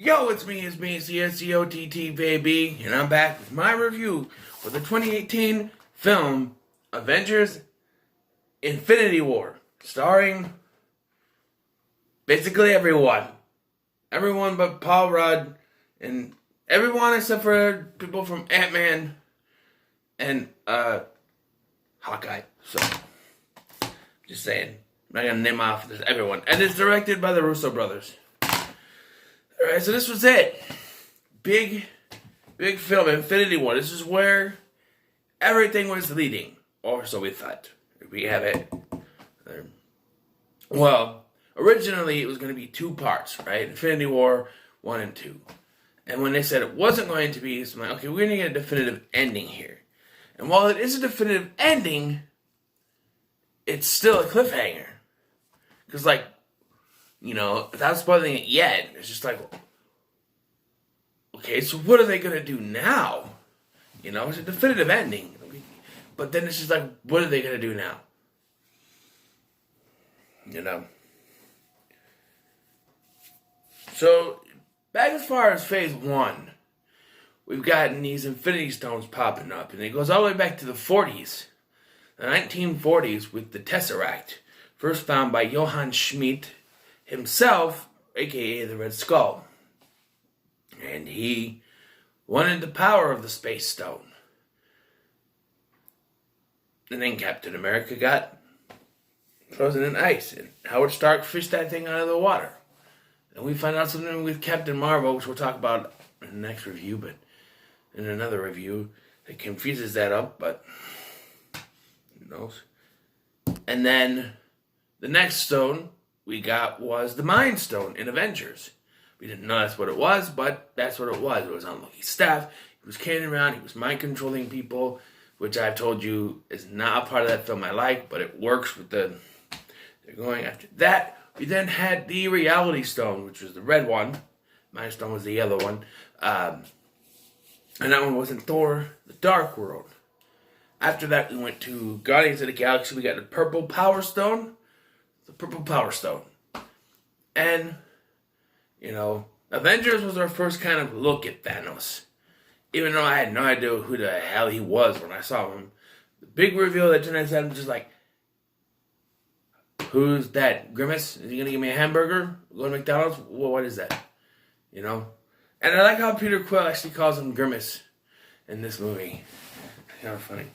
Yo, it's me, CSCOTT, baby, and I'm back with my review for the 2018 film Avengers Infinity War, starring basically everyone. Everyone but Paul Rudd, and everyone except for people from Ant-Man and Hawkeye. So, just saying. I'm not gonna name off everyone. And it's directed by the Russo brothers. Alright, so this was it. Big film, Infinity War. This is where everything was leading. Or so we thought. We have it. Well, originally it was going to be two parts, right? Infinity War 1 and 2. And when they said it wasn't going to be, so I'm like, okay, we're going to get a definitive ending here. And while it is a definitive ending, it's still a cliffhanger. Because, like, you know, without spoiling it yet, it's just like, okay, so what are they going to do now? You know, it's a definitive ending. But then it's just like, what are they going to do now? You know? So, back as far as phase 1, we've gotten these Infinity Stones popping up. And it goes all the way back to the 40s. The 1940s with the Tesseract. First found by Johann Schmidt himself, aka the Red Skull. And he wanted the power of the Space Stone. And then Captain America got frozen in ice. And Howard Stark fished that thing out of the water. And we find out something with Captain Marvel, which we'll talk about in the next review, but in another review that confuses that up, but who knows. And then the next stone we got was the Mind Stone in Avengers. We didn't know that's what it was, but that's what it was. It was on Loki's staff. He was carrying around. He was mind-controlling people, which I've told you is not a part of that film I like, but it works with the... They're going after that. We then had the Reality Stone, which was the red one. Mind Stone was the yellow one. And that one was in Thor, the Dark World. After that, we went to Guardians of the Galaxy. We got the Purple Power Stone. The Purple Power Stone. And, you know, Avengers was our first kind of look at Thanos. Even though I had no idea who the hell he was when I saw him. The big reveal that tonight had, I'm just like, who's that? Grimace? Is he going to give me a hamburger? Go to McDonald's? Well, what is that? You know? And I like how Peter Quill actually calls him Grimace in this movie. Kind of funny.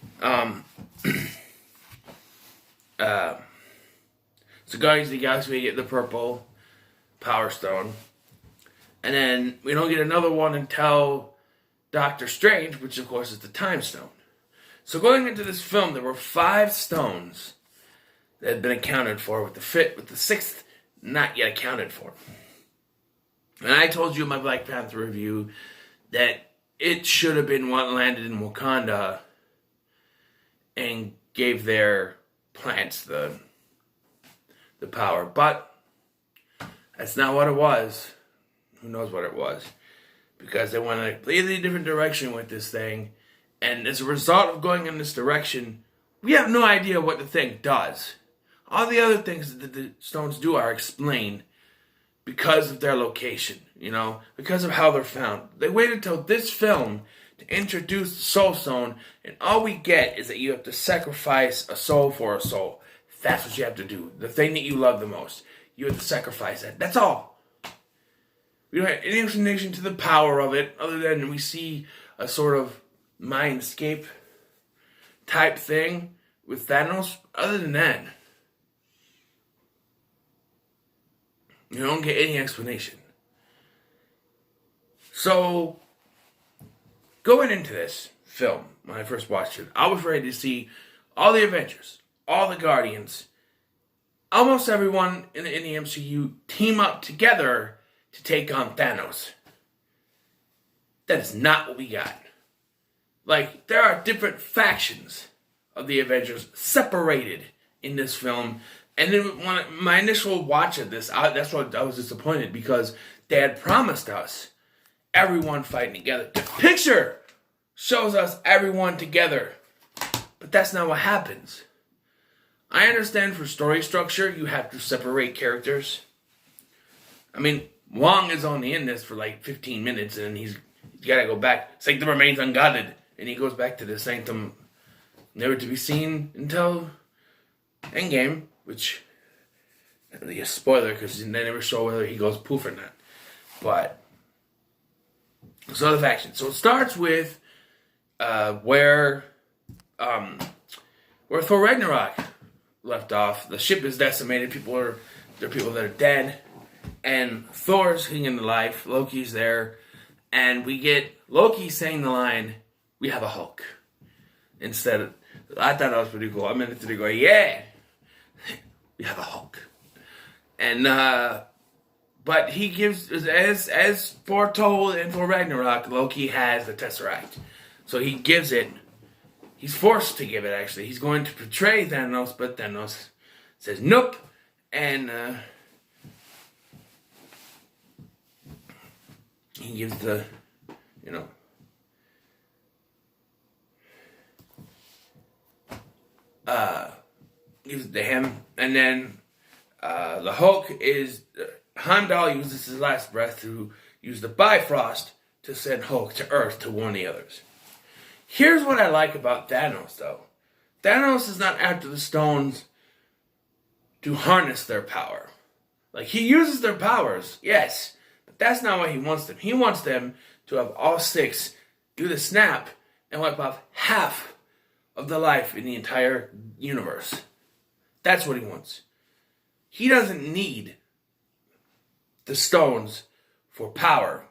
So Guardians of the Galaxy, we get the Purple Power Stone. And then we don't get another one until Doctor Strange, which of course is the Time Stone. So going into this film, there were 5 stones that had been accounted for, with the 6th not yet accounted for. And I told you in my Black Panther review that it should have been what landed in Wakanda and gave their plants the power. But that's not what it was. Who knows what it was? Because they went in a completely different direction with this thing. And as a result of going in this direction, we have no idea what the thing does. All the other things that the stones do are explained because of their location, you know, because of how they're found. They waited till this film to introduce the Soul Stone, and all we get is that you have to sacrifice a soul for a soul. That's what you have to do. The thing that you love the most. You have to sacrifice that. That's all. We don't have any explanation to the power of it, other than we see a sort of mindscape type thing with Thanos. Other than that, you don't get any explanation. So, going into this film, when I first watched it, I was ready to see all the Avengers, all the Guardians, almost everyone in the MCU team up together to take on Thanos. That is not what we got. Like, there are different factions of the Avengers separated in this film. And then when my initial watch of this, that's what I was disappointed, because they had promised us everyone fighting together. The picture shows us everyone together, but that's not what happens. I understand for story structure, you have to separate characters. I mean, Wong is only in this for like 15 minutes, and he's got to go back. Sanctum remains unguarded, and he goes back to the Sanctum, never to be seen until Endgame, which is a spoiler because they never show whether he goes poof or not. But so the faction. So it starts with where Thor Ragnarok left off. The ship is decimated. There are people that are dead. And Thor's hanging alive. Loki's there. And we get Loki saying the line, "We have a Hulk." Instead of, I thought that was pretty cool. A minute to go, yeah, we have a Hulk. And, but he gives, as foretold in Thor Ragnarok, Loki has the Tesseract. So he gives it. He's forced to give it, actually. He's going to betray Thanos, but Thanos says nope. And he gives gives it to him. And then the Hulk is, Heimdall uses his last breath to use the Bifrost to send Hulk to Earth to warn the others. Here's what I like about Thanos, though. Thanos is not after the stones to harness their power. Like, he uses their powers, yes, but that's not what he wants them. He wants them to have all six do the snap and wipe off half of the life in the entire universe. That's what he wants. He doesn't need the stones for power.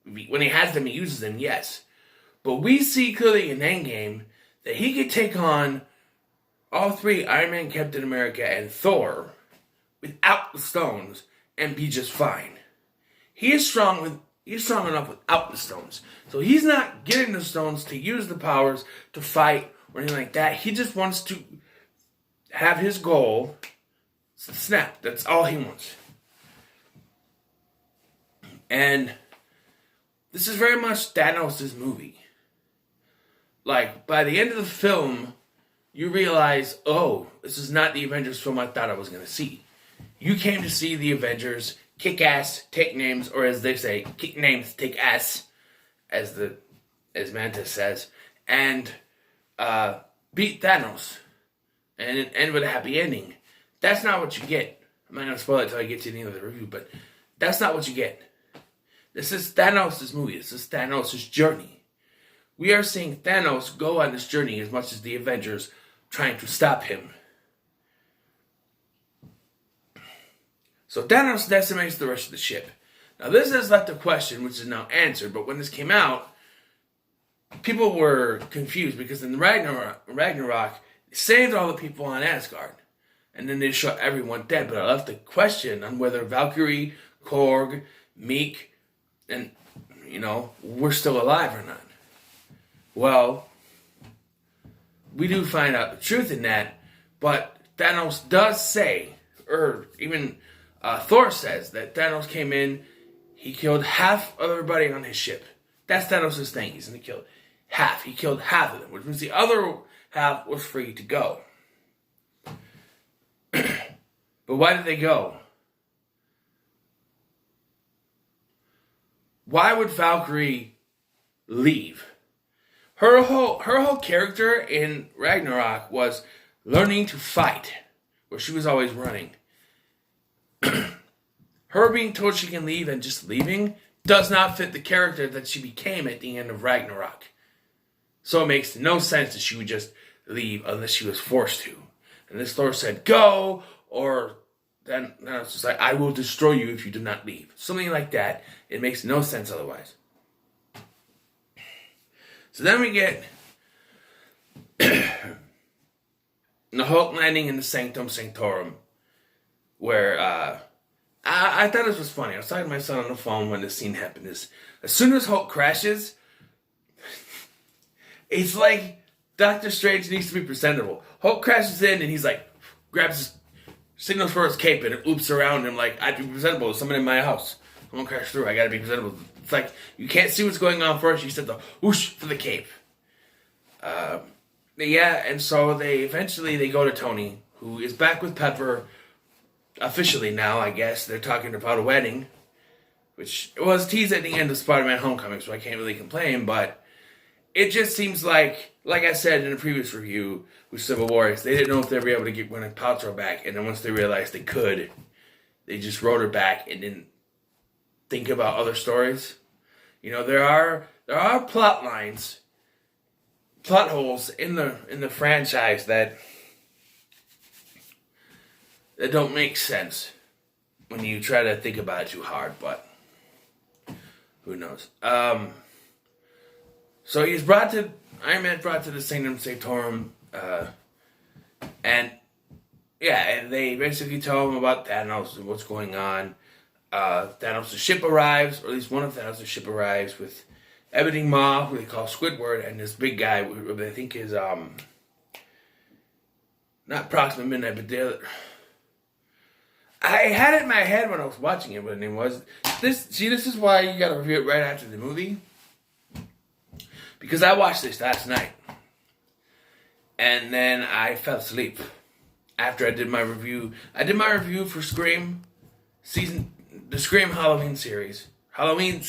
When he has them, he uses them, yes. But we see clearly in Endgame that he could take on all three, Iron Man, Captain America, and Thor, without the stones and be just fine. He's strong enough without the stones. So he's not getting the stones to use the powers to fight or anything like that. He just wants to have his goal snap. That's all he wants. And this is very much Thanos' movie. Like, by the end of the film, you realize, oh, this is not the Avengers film I thought I was going to see. You came to see the Avengers kick ass, take names, or as they say, kick names, take ass, as Mantis says, and beat Thanos and end with a happy ending. That's not what you get. I'm not going to spoil it until I get to the end of the review, but that's not what you get. This is Thanos' movie. This is Thanos' journey. We are seeing Thanos go on this journey as much as the Avengers trying to stop him. So Thanos decimates the rest of the ship. Now this has left a question which is now answered, but when this came out, people were confused because in the Ragnarok, they saved all the people on Asgard. And then they shot everyone dead, but I left a question on whether Valkyrie, Korg, Meek, and, were still alive or not. Well, we do find out the truth in that, but Thanos does say, or even Thor says, that Thanos came in, he killed half of everybody on his ship. That's Thanos' thing. He's going to kill half. He killed half of them, which means the other half was free to go. But why did they go? Why would Valkyrie leave? Her whole character in Ragnarok was learning to fight, where she was always running. Her being told she can leave and just leaving does not fit the character that she became at the end of Ragnarok. So it makes no sense that she would just leave unless she was forced to. And this Thor said, go, or then it's just like, I will destroy you if you do not leave. Something like that. It makes no sense otherwise. So then we get the Hulk landing in the Sanctum Sanctorum, where I thought this was funny. I was talking to my son on the phone when this scene happened. As soon as Hulk crashes, it's like Doctor Strange needs to be presentable. Hulk crashes in and he's like, grabs his signals for his cape and it oops around him like, I'd be presentable to someone in my house. Someone crashed through, I gotta be presentable. It's like, you can't see what's going on first, you said the whoosh for the cape. And so they go to Tony, who is back with Pepper, officially now, I guess. They're talking about a wedding. which was teased at the end of Spider-Man Homecoming, so I can't really complain, but it just seems like I said in a previous review with Civil War, they didn't know if they'd be able to get Gwyneth Paltrow back, and then once they realized they could, they just wrote her back and didn't think about other stories. You know, there are plot lines, plot holes in the franchise that don't make sense when you try to think about it too hard, but who knows? So Iron Man's brought to the Sanctum Sanctorum, and they basically tell him about Thanos and what's going on. Thanos' ship arrives, or at least one of Thanos' ship arrives with Ebony Maw, who they call Squidward, and this big guy, who I think is, not Proxima Midnight, but the other... I had it in my head when I was watching it, what the name was. This is why you gotta review it right after the movie. Because I watched this last night. And then I fell asleep after I did my review. I did my review for Scream the Scream Halloween series. Halloween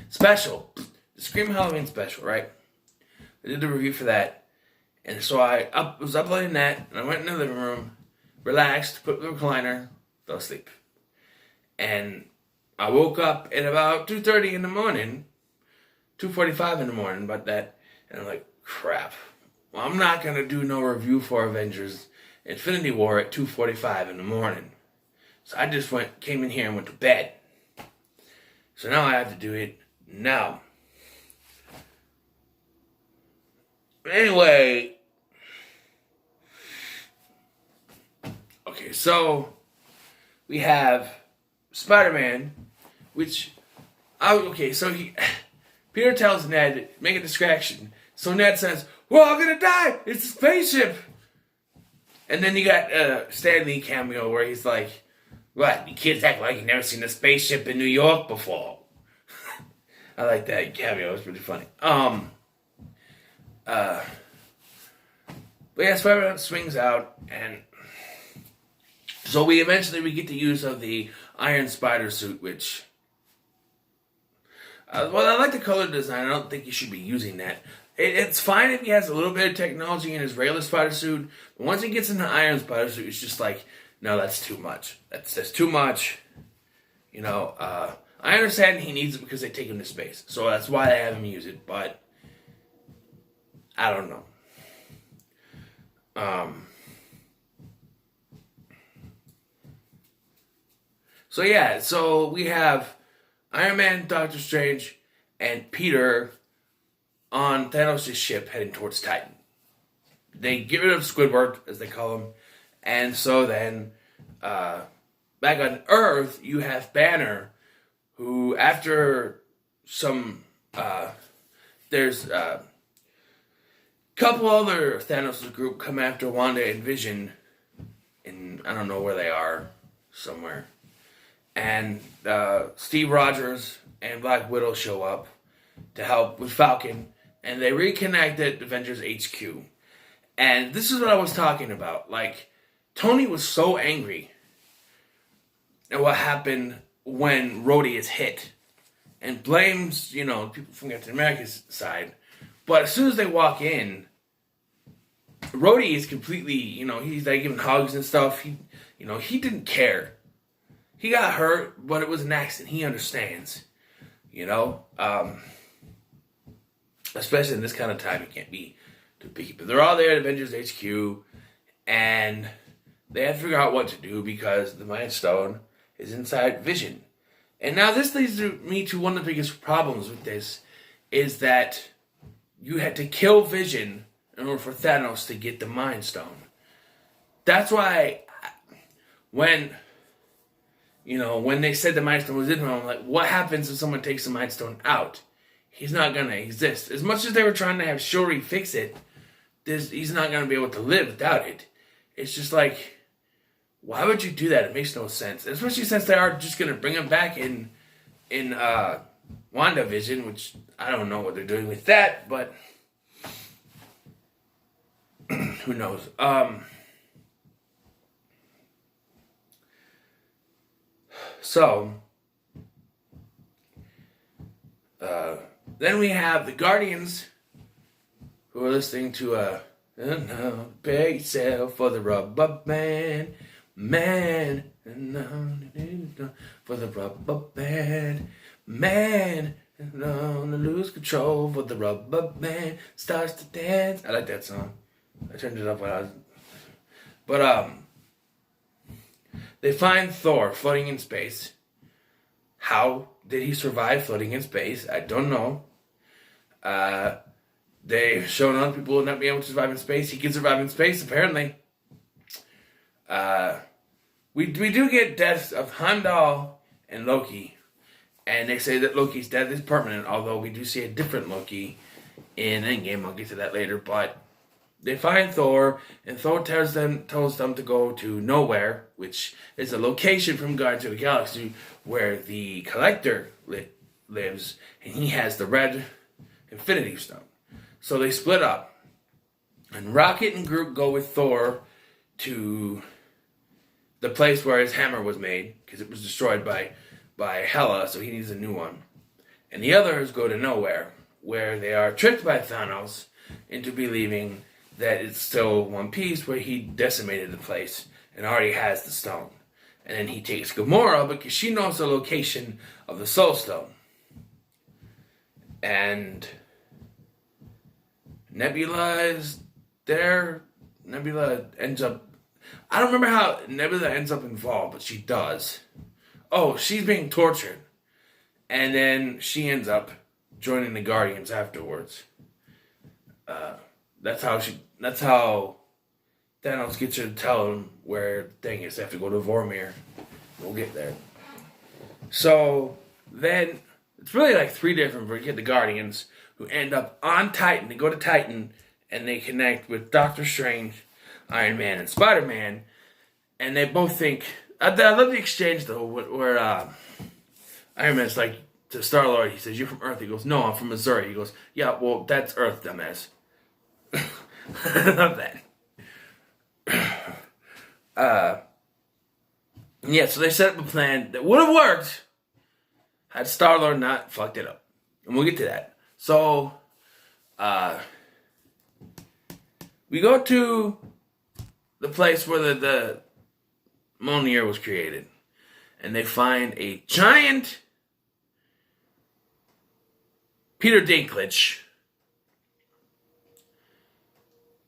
special. The Scream Halloween special, right? I did the review for that. And so I was uploading that, and I went into the living room, relaxed, put the recliner, fell asleep. And I woke up at about 2:30 in the morning, 2:45 in the morning, about that, and I'm like, crap. Well, I'm not going to do no review for Avengers Infinity War at 2:45 in the morning. So I just came in here and went to bed. So now I have to do it now. Anyway. Okay, so we have Spider-Man, which... Peter tells Ned, make a distraction. So Ned says, we're all gonna die! It's a spaceship! And then you got Stan Lee cameo where he's like, what? You kids act like you've never seen a spaceship in New York before. I like that cameo. It was pretty funny. But yeah, Spider-Man swings out, and so we eventually get the use of the Iron Spider suit, which... I like the color design. I don't think you should be using that. It's fine if he has a little bit of technology in his regular spider suit, but once he gets into Iron Spider suit, it's just like, no, that's too much. That's too much. You know, I understand he needs it because they take him to space, so that's why they have him use it, but I don't know. So we have Iron Man, Doctor Strange, and Peter on Thanos' ship heading towards Titan. They get rid of Squidward, as they call him, and so then back on Earth, you have Banner, who after some there's a couple other Thanos' group come after Wanda and Vision, and I don't know where they are, somewhere. And Steve Rogers and Black Widow show up to help with Falcon, and they reconnect at Avengers HQ. And this is what I was talking about. Like, Tony was so angry at what happened when Rhodey is hit, and blames, people from Captain America's side. But as soon as they walk in, Rhodey is completely, he's like giving hugs and stuff. He didn't care. He got hurt, but it was an accident. He understands, especially in this kind of time, it can't be too picky. But they're all there at Avengers HQ, and they have to figure out what to do because the Mind Stone is inside Vision. And now this leads me to one of the biggest problems with this, is that you had to kill Vision in order for Thanos to get the Mind Stone. That's why when they said the Mind Stone was in him, I'm like, what happens if someone takes the Mind Stone out? He's not going to exist. As much as they were trying to have Shuri fix it, he's not going to be able to live without it. It's just like, why would you do that? It makes no sense. Especially since they are just going to bring him back in WandaVision, which I don't know what they're doing with that, but who knows? So, Then we have the Guardians, who are listening to pay yourself for the rubber band, man, for the rubber band, man, and on to lose control for the rubber band starts to dance. I like that song. I turned it up when I was, but they find Thor floating in space. How did he survive floating in space? I don't know. They've shown other people not being able to survive in space. He can survive in space, apparently. We do get deaths of Heimdall and Loki. And they say that Loki's death is permanent, although we do see a different Loki in Endgame. I'll get to that later. But they find Thor, and Thor tells them to go to Nowhere, which is a location from Guardians of the Galaxy where the Collector lives, and he has the red Infinity Stone. So they split up, and Rocket and Groot go with Thor to the place where his hammer was made, because it was destroyed by Hela, so he needs a new one. And the others go to Nowhere, where they are tricked by Thanos into believing that it's still one piece, where he decimated the place and already has the stone. And then he takes Gamora because she knows the location of the Soul Stone. And Nebula is there. Nebula ends up... I don't remember how Nebula ends up involved, but she does. Oh, she's being tortured. And then she ends up joining the Guardians afterwards. That's how Thanos gets her to tell him where the thing is. They have to go to Vormir. We'll get there. So then it's really like three different. We get the Guardians who end up on Titan. They go to Titan and they connect with Doctor Strange, Iron Man, and Spider-Man. And they both think... I love the exchange, though, where Iron Man's like, to Star-Lord, he says, "You're from Earth." He goes, "No, I'm from Missouri." He goes, "Yeah, well, that's Earth, dumbass." I love that. Yeah, so they set up a plan that would have worked had Star-Lord not fucked it up. And we'll get to that. So, we go to the place where the Mjolnir was created. And they find a giant Peter Dinklage.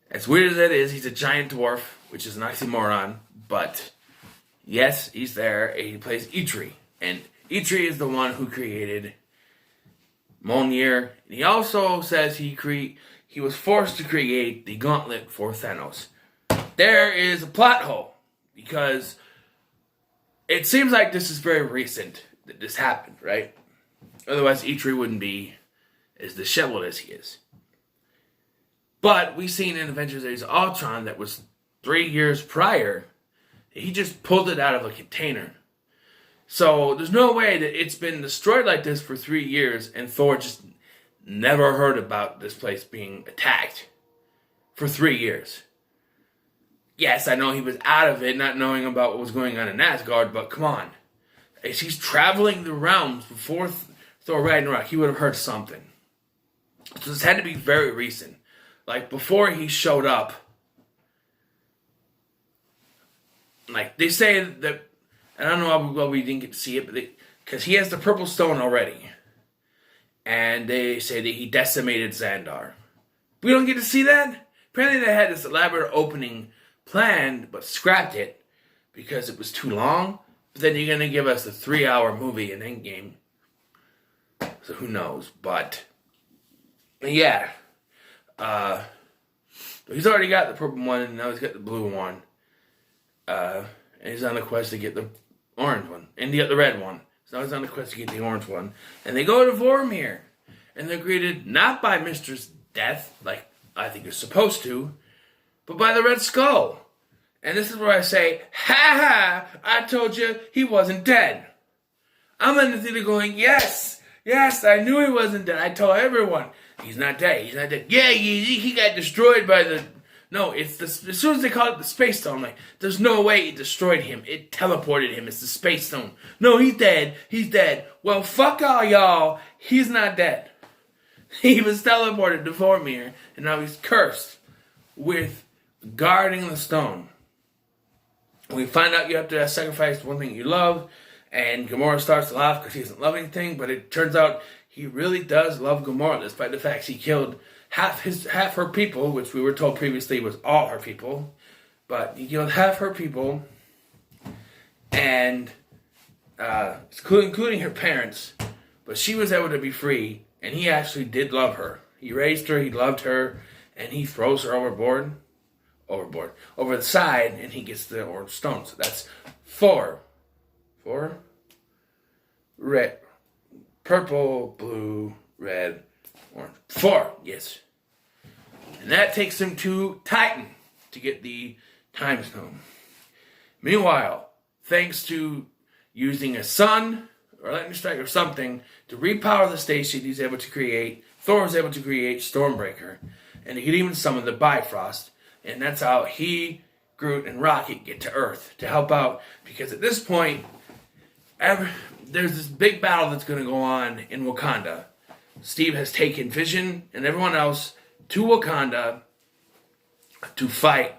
As weird as that is, he's a giant dwarf, which is an oxymoron. But, yes, he's there. And he plays Eitri. And Eitri is the one who created Mjolnir. And he also says he was forced to create the gauntlet for Thanos. There is a plot hole. Because it seems like this is very recent that this happened, right? Otherwise, Eitri wouldn't be as disheveled as he is. But we've seen in Avengers Age of Ultron that was 3 years prior, he just pulled it out of a container. So there's no way that it's been destroyed like this for 3 years and Thor just never heard about this place being attacked for 3 years. Yes, I know he was out of it, not knowing about what was going on in Asgard, but come on. As he's traveling the realms before Thor Ragnarok, he would have heard something. So this had to be very recent. Like, before he showed up, like, they say that, and I don't know how well we didn't get to see it, but because he has the purple stone already. And they say that he decimated Xandar. We don't get to see that? Apparently they had this elaborate opening planned, but scrapped it because it was too long. But then you're going to give us a 3-hour movie in Endgame. So who knows? But, yeah. He's already got the purple one, and now he's got the blue one. And he's on the quest to get the orange one. And the red one. So now he's on the quest to get the orange one. And they go to Vormir. And they're greeted not by Mistress Death, like I think you're supposed to, but by the Red Skull. And this is where I say, "Ha ha! I told you he wasn't dead." I'm in the theater going, yes, I knew he wasn't dead. I told everyone, he's not dead, he's not dead. Yeah, he got destroyed by No, it's as soon as they called it the Space Stone, like, there's no way it destroyed him. It teleported him. It's the Space Stone. No, he's dead. He's dead. Well, fuck all y'all. He's not dead. He was teleported to Vormir, and now he's cursed with guarding the stone. We find out you have to sacrifice one thing you love, and Gamora starts to laugh because he doesn't love anything, but it turns out he really does love Gamora, despite the fact he killed half her people, which we were told previously was all her people, but he killed half her people, and including her parents, but she was able to be free, and he actually did love her. He raised her, he loved her, and he throws her over the side, and he gets the orange stone. So that's 4. 4? Red, purple, blue, red, orange. 4, yes. And that takes him to Titan to get the Time Stone. Meanwhile, thanks to using a sun or lightning strike or something to repower the station, Thor was able to create Stormbreaker. And he could even summon the Bifrost. And that's how he, Groot, and Rocket get to Earth to help out. Because at this point, there's this big battle that's going to go on in Wakanda. Steve has taken Vision and everyone else to Wakanda to fight.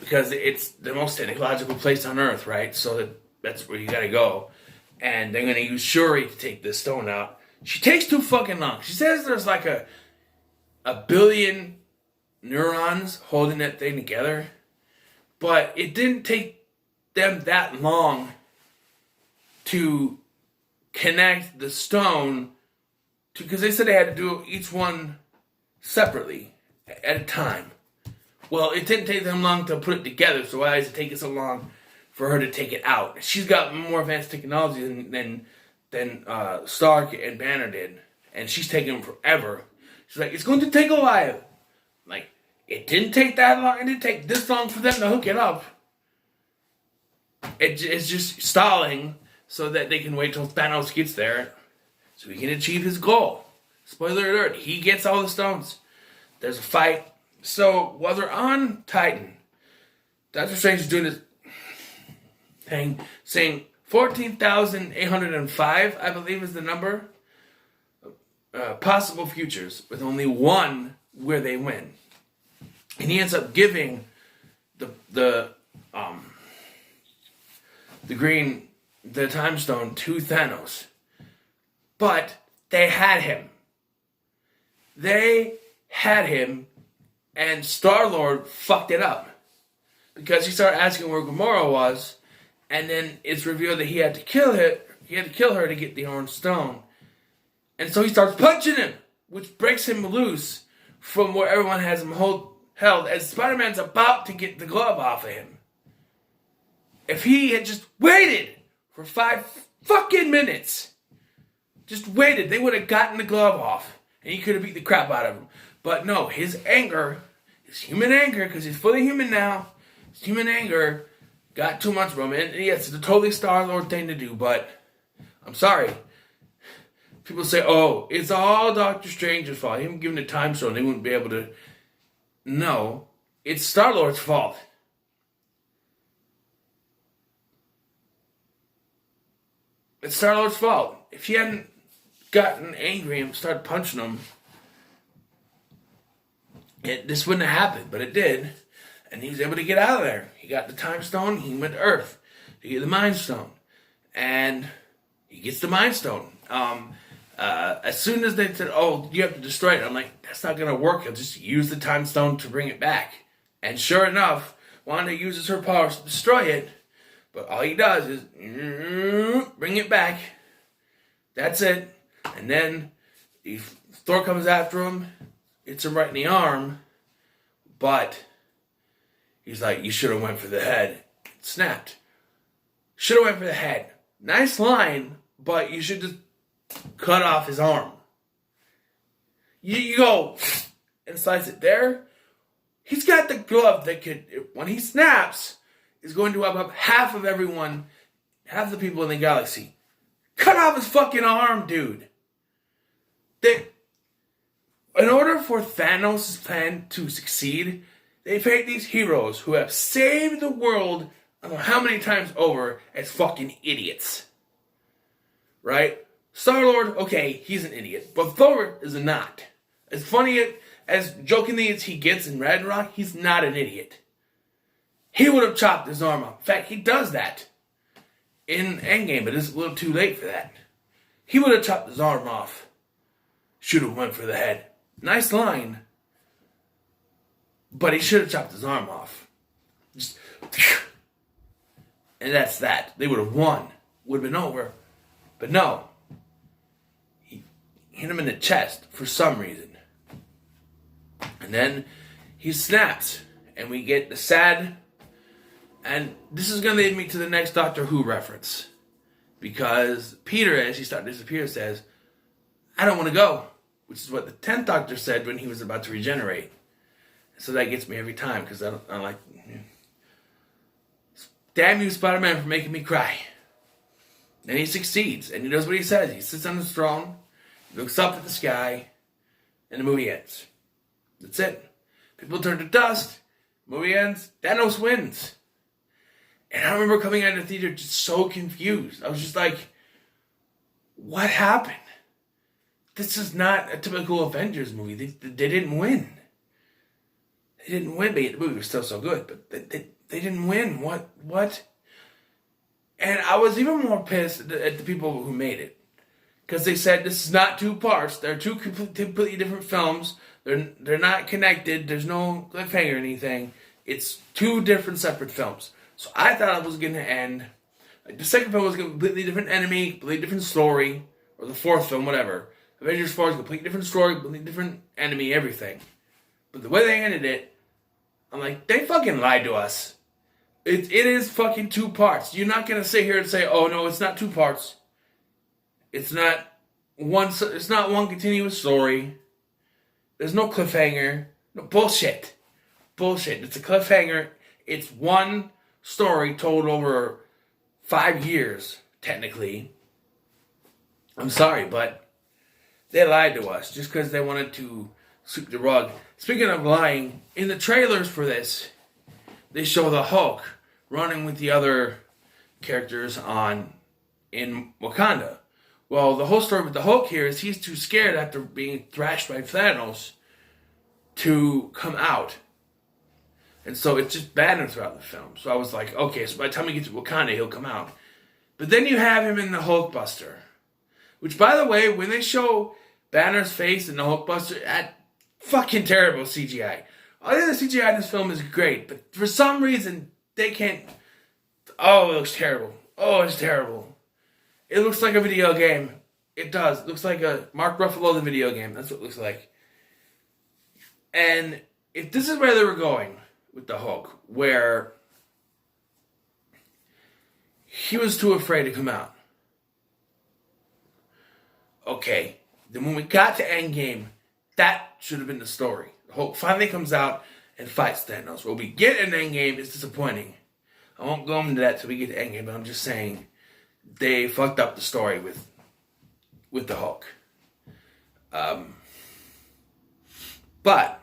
Because it's the most technological place on Earth, right? So that's where you got to go. And they're going to use Shuri to take this stone out. She takes too fucking long. She says there's like a billion neurons holding that thing together. But it didn't take them that long to connect the stone to, because they said they had to do each one separately at a time. Well, it didn't take them long to put it together, so why is it taking so long for her to take it out? She's got more advanced technology than Stark and Banner did, and she's taking them forever. She's like, it's going to take a while. Like, it didn't take that long. It didn't take this long for them to hook it up. It's just stalling so that they can wait till Thanos gets there so he can achieve his goal. Spoiler alert, he gets all the stones. There's a fight. So, while they're on Titan, Doctor Strange is doing this thing, saying 14,805, I believe is the number, possible futures, with only one where they win. And he ends up giving the Time Stone to Thanos. But they had him. And Star-Lord fucked it up. Because he started asking where Gamora was, and then it's revealed that he had to kill her to get the Orange Stone. And so he starts punching him, which breaks him loose from where everyone has him held as Spider-Man's about to get the glove off of him. If he had just waited for 5 fucking minutes, just waited, they would have gotten the glove off, and he could have beat the crap out of him. But no, his anger, his human anger, because he's fully human now, his human anger got too much from him. And yes, it's a totally Star-Lord thing to do, but I'm sorry. People say, oh, it's all Doctor Strange's fault. Him giving the Time Stone, they wouldn't be able to. No, it's Star-Lord's fault. It's Star-Lord's fault. If he hadn't gotten angry and started punching him, this wouldn't have happened, but it did. And he was able to get out of there. He got the Time Stone, he went to Earth to get the Mind Stone. And he gets the Mind Stone. As soon as they said, oh, you have to destroy it, I'm like, that's not going to work. He'll just use the Time Stone to bring it back. And sure enough, Wanda uses her powers to destroy it, but all he does is bring it back. That's it. And then Thor comes after him, hits him right in the arm, but he's like, you should have went for the head. It snapped. Should have went for the head. Nice line, but you should just cut off his arm. You go and slice it there. He's got the glove that could, when he snaps, is going to wipe up half of everyone, half the people in the galaxy. Cut off his fucking arm, dude. In order for Thanos' plan to succeed, They paint these heroes who have saved the world I don't know how many times over as fucking idiots. Right? Star-Lord, okay, he's an idiot. But Thor is not. As funny as jokingly as he gets in Ragnarok, he's not an idiot. He would have chopped his arm off. In fact, he does that in Endgame, but it's a little too late for that. He would have chopped his arm off. Should have went for the head. Nice line. But he should have chopped his arm off. Just, and that's that. They would have won. Would have been over. But no. He hit him in the chest for some reason. And then he snaps. And we get the sad... And this is going to lead me to the next Doctor Who reference. Because Peter, as he starts to disappear, says, I don't want to go. Which is what the 10th Doctor said when he was about to regenerate. So that gets me every time. Because I'm like, damn you, Spider-Man, for making me cry. And he succeeds. And he does what he says. He sits on his throne. He looks up at the sky. And the movie ends. That's it. People turn to dust. Movie ends. Thanos wins. And I remember coming out of the theater just so confused. I was just like, what happened? This is not a typical Avengers movie. They didn't win. They didn't win, but the movie was still so good. But they didn't win. What? And I was even more pissed at the people who made it. Because they said this is not two parts. They're two completely different films. They're not connected. There's no cliffhanger or anything. It's two different separate films. So I thought it was going to end. Like the second film was a completely different enemy, completely different story. Or the fourth film, whatever. Avengers 4 is a completely different story, completely different enemy, everything. But the way they ended it, I'm like, they fucking lied to us. It is fucking two parts. You're not going to sit here and say, oh no, it's not two parts. It's not one continuous story. There's no cliffhanger. No bullshit. Bullshit. It's a cliffhanger. It's one story told over 5 years, technically. I'm sorry, but they lied to us just because they wanted to sweep the rug. Speaking of lying, in the trailers for this, they show the Hulk running with the other characters in Wakanda. Well, the whole story with the Hulk here is he's too scared after being thrashed by Thanos to come out. And so it's just Banner throughout the film. So I was like, okay, so by the time we get to Wakanda, he'll come out. But then you have him in the Hulkbuster. Which, by the way, when they show Banner's face in the Hulkbuster, that fucking terrible CGI. I think the CGI in this film is great, but for some reason, they can't... Oh, it looks terrible. Oh, it's terrible. It looks like a video game. It does. It looks like a Mark Ruffalo the video game. That's what it looks like. And if this is where they were going with the Hulk, where he was too afraid to come out. Okay, then when we got to Endgame, that should have been the story. The Hulk finally comes out and fights Thanos. What we get in Endgame is disappointing. I won't go into that till we get to Endgame, but I'm just saying they fucked up the story with the Hulk. But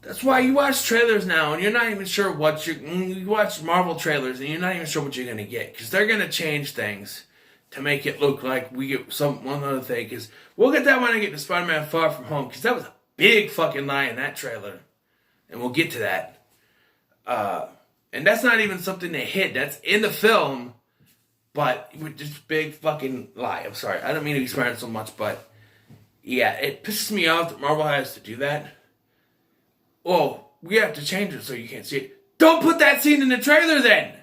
that's why you watch trailers now and you're not even sure you watch Marvel trailers and you're not even sure what you're going to get. Because they're going to change things to make it look like we get one other thing. Because we'll get that when I get to Spider-Man Far From Home. Because that was a big fucking lie in that trailer. And we'll get to that. And that's not even something they hid. That's in the film. But with just big fucking lie. I'm sorry. I don't mean to be swearing so much, but yeah, it pisses me off that Marvel has to do that. Oh, we have to change it so you can't see it. Don't put that scene in the trailer then!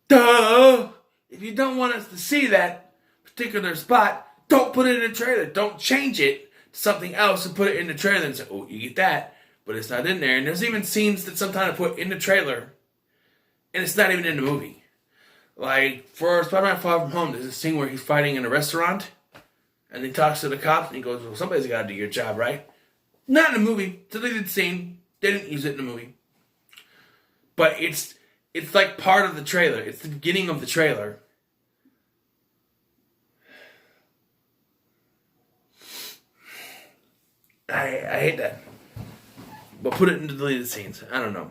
Duh! If you don't want us to see that particular spot, don't put it in the trailer. Don't change it to something else and put it in the trailer and say, oh, you get that, but it's not in there. And there's even scenes that sometimes I put in the trailer and it's not even in the movie. Like, for Spider-Man Far From Home, there's a scene where he's fighting in a restaurant, and he talks to the cops, and he goes, well, somebody's got to do your job, right? Not in the movie. It's a deleted scene. They didn't use it in the movie. But it's like part of the trailer. It's the beginning of the trailer. I hate that. But put it into deleted scenes. I don't know.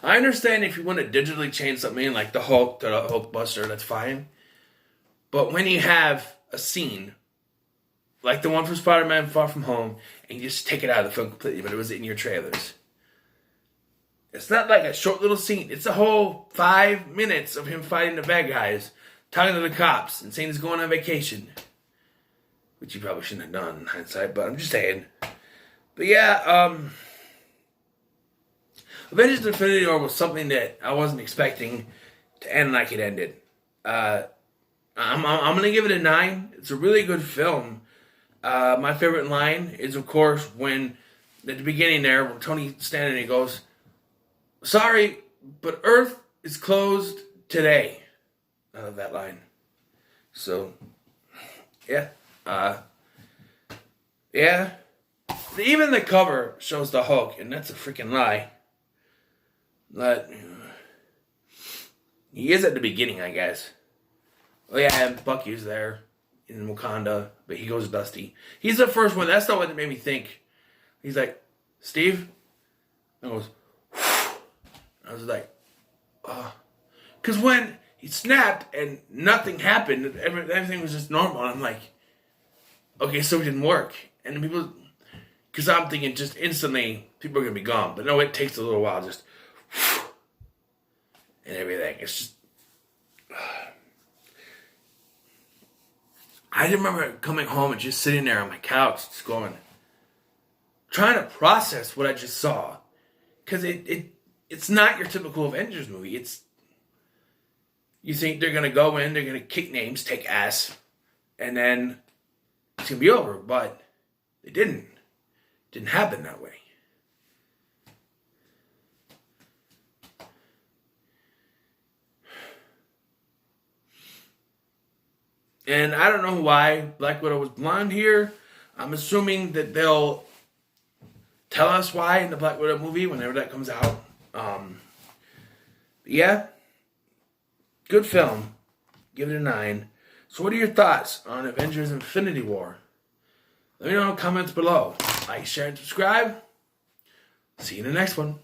I understand if you want to digitally change something like the Hulk to the Hulkbuster, that's fine. But when you have a scene, like the one from Spider-Man Far From Home, and you just take it out of the film completely, but it was in your trailers. It's not like a short little scene. It's a whole 5 minutes of him fighting the bad guys, talking to the cops, and saying he's going on vacation. Which you probably shouldn't have done in hindsight, but I'm just saying. But yeah, Avengers Infinity War was something that I wasn't expecting to end like it ended. I'm going to give it a 9. It's a really good film. My favorite line is, of course, when at the beginning there, when Tony's standing and he goes, "Sorry, but Earth is closed today." I love that line. So, yeah. Yeah. Even the cover shows the Hulk, and that's a freaking lie. But he is at the beginning, I guess. Oh yeah, and Bucky's there in Wakanda, but he goes Dusty. He's the first one. That's the one that made me think. He's like, "Steve?" And I goes, "Whew." I was like, oh. Because when he snapped and nothing happened, everything was just normal. And I'm like, okay, so it didn't work. And people, because I'm thinking just instantly people are going to be gone. But no, it takes a little while, just, whew, and everything. It's just, I remember coming home and just sitting there on my couch, just going, trying to process what I just saw. Because it's not your typical Avengers movie. It's, you think they're going to go in, they're going to kick names, take ass, and then it's going to be over. But it didn't. It didn't happen that way. And I don't know why Black Widow was blonde here. I'm assuming that they'll tell us why in the Black Widow movie whenever that comes out. Yeah. Good film. Give it a 9. So what are your thoughts on Avengers Infinity War? Let me know in the comments below. Like, share, and subscribe. See you in the next one.